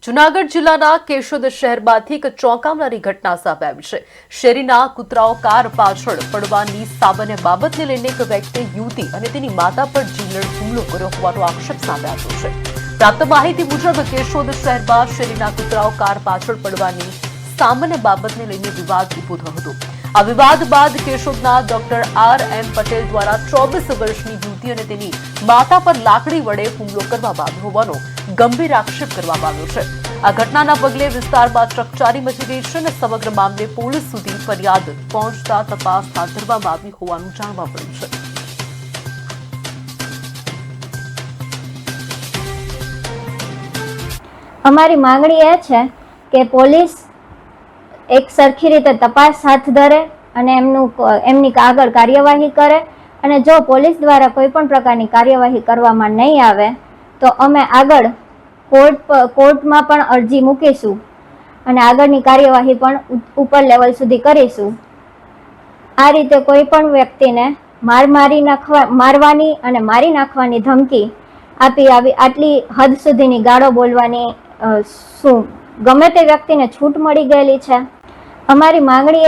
જૂનાગઢ જિલ્લાના કેશોદ શહેરમાંથી એક ચોંકાવનારી ઘટના સામે આવી છે। શેરીના કૂતરાઓ કાર પાછળ પડવાની સામાન્ય બાબતને લઈને એક વ્યક્તિએ યુવતી અને તેની માતા પર જીવલેણ હુમલો કર્યો હોવાનો આક્ષેપ સામે આવ્યો છે। પ્રાપ્ત માહિતી મુજબ કેશોદ શહેરમાં શેરીના કૂતરાઓ કાર પાછળ પડવાની સામાન્ય બાબતને લઈને વિવાદ ઉભો થયો હતો। આ વિવાદ બાદ કેશોદના ડોક્ટર R.M. પટેલ દ્વારા 24 વર્ષની યુવતી અને તેની માતા પર લાકડી વડે હુમલો કરવામાં આવ્યો હોવાનો ગંભીર આક્ષેપ કરવામાં આવ્યો છે। આ ઘટનાના પગલે વિસ્તારમાં ચકચારી મચી ગઈ છે અને સમગ્ર મામલે પોલીસ સુધી ફરિયાદ પહોંચતા તપાસ હાથ ધરવામાં આવી હોવાનું જાણવા મળ્યું છે। અમારી માંગણી એ છે કે પોલીસ એક સરખી રીતે તપાસ હાથ ધરે અને એમની આગળ કાર્યવાહી કરે અને જો પોલીસ દ્વારા કોઈ પણ પ્રકારની કાર્યવાહી કરવામાં નહીં આવે તો અમે આગળ કોર્ટમાં પણ અરજી મૂકીશું અને આગળની કાર્યવાહી પણ ઉપર લેવલ સુધી કરીશું। આ રીતે કોઈ પણ વ્યક્તિને મારવાની અને મારી નાખવાની ધમકી આપી આટલી હદ સુધીની ગાળો બોલવાની શું ગમે તે વ્યક્તિને છૂટ મળી ગયેલી છે। અમારી માંગણી એ